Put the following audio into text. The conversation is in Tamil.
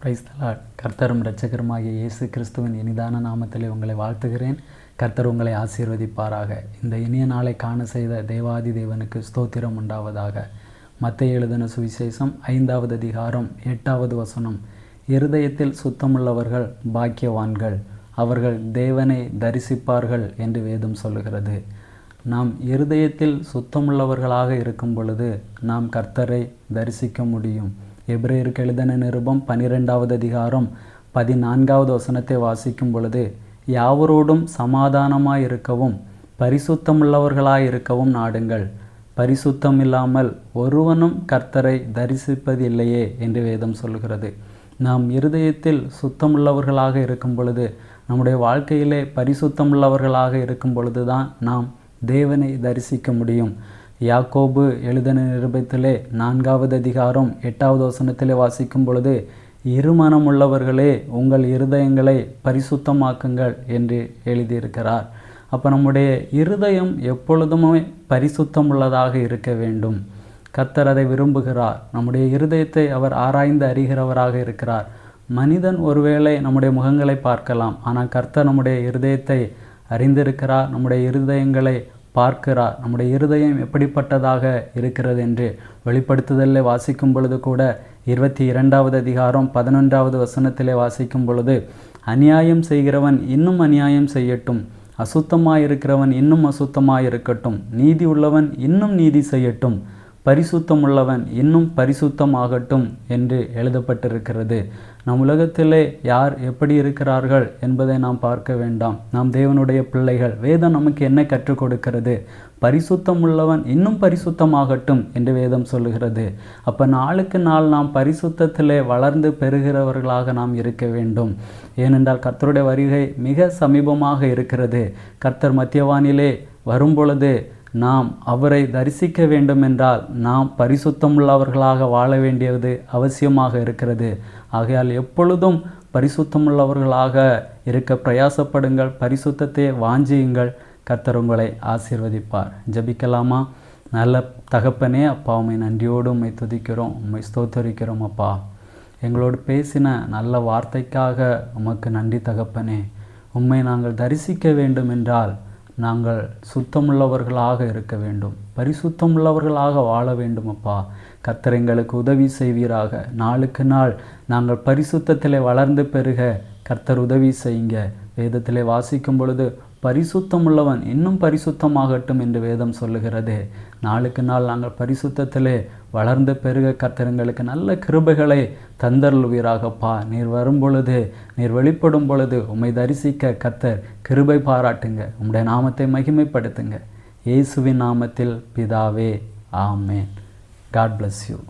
Praise the Lord. கர்த்தரும் இரட்சகருமாகிய இயேசு கிறிஸ்துவின் இனிதான நாமத்திலே உங்களை வாழ்த்துகிறேன். கர்த்தர் உங்களை ஆசீர்வதிப்பாராக. இந்த இனிய நாளை காண செய்த தேவாதி தேவனுக்கு ஸ்தோத்திரம் உண்டாவதாக. மத்தேயு எழுதின சுவிசேஷம் 5வது அதிகாரம் 8வது வசனம். இருதயத்தில் சுத்தமுள்ளவர்கள் பாக்கியவான்கள், அவர்கள் தேவனை தரிசிப்பார்கள் என்று வேதம் சொல்லுகிறது. நாம் இருதயத்தில் சுத்தமுள்ளவர்களாக இருக்கும் பொழுது நாம் கர்த்தரை தரிசிக்க முடியும். எபிரேயருக்கு எழுதின நிருபம் 12வது அதிகாரம் 14வது வசனத்தை வாசிக்கும் பொழுது, யாவரோடும் சமாதானமாய் இருக்கவும் பரிசுத்தமுள்ளவர்களாய் இருக்கவும் நாடுங்கள், பரிசுத்தம் இல்லாமல் ஒருவனும் கர்த்தரை தரிசிப்பதில்லையே என்று வேதம் சொல்கிறது. நாம் இருதயத்தில் சுத்தமுள்ளவர்களாக இருக்கும் பொழுது, நம்முடைய வாழ்க்கையிலே பரிசுத்தமுள்ளவர்களாக இருக்கும் பொழுது தான் நாம் தேவனை தரிசிக்க முடியும். யாக்கோபு எழுதின நிருபத்திலே 4வது அதிகாரம் 8வது வசனத்திலே வாசிக்கும் பொழுது, இருமனமுள்ளவர்களே உங்கள் இருதயங்களை பரிசுத்தமாக்குங்கள் என்று எழுதியிருக்கிறார். அப்போ நம்முடைய இருதயம் எப்பொழுதுமே பரிசுத்தம் உள்ளதாக இருக்க வேண்டும். கர்த்தர் அதை விரும்புகிறார். நம்முடைய இருதயத்தை அவர் ஆராய்ந்து அறிகிறவராக இருக்கிறார். மனிதன் ஒருவேளை நம்முடைய முகங்களை பார்க்கலாம், ஆனால் கர்த்தர் நம்முடைய இருதயத்தை அறிந்திருக்கிறார். நம்முடைய இருதயங்களை பார்க்கிறார். நம்முடைய இருதயம் எப்படிப்பட்டதாக இருக்கிறது என்று வெளிப்படுத்துதலில் வாசிக்கும் பொழுது கூட 22வது அதிகாரம் 11வது வசனத்திலே வாசிக்கும் பொழுது, அநியாயம் செய்கிறவன் இன்னும் அநியாயம் செய்யட்டும், அசுத்தமாயிருக்கிறவன் இன்னும் அசுத்தமாயிருக்கட்டும், நீதி உள்ளவன் இன்னும் நீதி செய்யட்டும், பரிசுத்தம் உள்ளவன் இன்னும் பரிசுத்தமாகட்டும் என்று எழுதப்பட்டிருக்கிறது. நம் உலகத்திலே யார் எப்படி இருக்கிறார்கள் என்பதை நாம் பார்க்க வேண்டாம். நாம் தேவனுடைய பிள்ளைகள். வேதம் நமக்கு என்ன கற்றுக் கொடுக்கிறது? பரிசுத்தம் உள்ளவன் இன்னும் பரிசுத்தமாகட்டும் என்று வேதம் சொல்லுகிறது. அப்போ நாளுக்கு நாள் நாம் பரிசுத்தத்திலே வளர்ந்து பெறுகிறவர்களாக நாம் இருக்க வேண்டும். ஏனென்றால் கர்த்தருடைய வருகை மிக சமீபமாக இருக்கிறது. கர்த்தர் மத்தியவானிலே வரும்பொழுது நாம் அவரை தரிசிக்க வேண்டும் என்றால் நாம் பரிசுத்தமுள்ளவர்களாக வாழ வேண்டியது அவசியமாக இருக்கிறது. ஆகையால் எப்பொழுதும் பரிசுத்தமுள்ளவர்களாக இருக்க பிரயாசப்படுங்கள், பரிசுத்தத்தை வாஞ்சியுங்கள். கர்த்தர் உங்களை ஆசீர்வதிப்பார். ஜெபிக்கலாமா? நல்ல தகப்பனே, அப்பா, உம்மை நன்றியோடு உம்மை துதிக்கிறோம், உம்மை ஸ்தோத்தரிக்கிறோம். அப்பா, எங்களோடு பேசின நல்ல வார்த்தைக்காக உமக்கு நன்றி தகப்பனே. உம்மை நாங்கள் தரிசிக்க வேண்டும் என்றால் நாங்கள் சுத்தமுள்ளவர்களாக இருக்க வேண்டும், பரிசுத்தமுள்ளவர்களாக வாழ வேண்டும். அப்பா, கர்த்தர் எங்களுக்கு உதவி செய்வீராக. நாளுக்கு நாள் நாங்கள் பரிசுத்தத்திலே வளர்ந்து பெருக கர்த்தர் உதவி செய்யுங்க. வேதத்திலே வாசிக்கும் பொழுது பரிசுத்தமுள்ளவன் இன்னும் பரிசுத்தமாகட்டும் என்று வேதம் சொல்லுகிறது. நாளுக்கு நாள் நாங்கள் பரிசுத்தத்திலே வளர்ந்து பெருக கர்த்தர் எங்களுக்கு நல்ல கிருபைகளை தந்தருள்வீராகப்பா. நீர் வரும் பொழுது, நீர் வெளிப்படும் பொழுது உம்மை தரிசிக்க கர்த்தர் கிருபை பாராட்டுங்க. உம்முடைய நாமத்தை மகிமைப்படுத்துங்க. இயேசுவின் நாமத்தில் பிதாவே, ஆமேன். God bless you.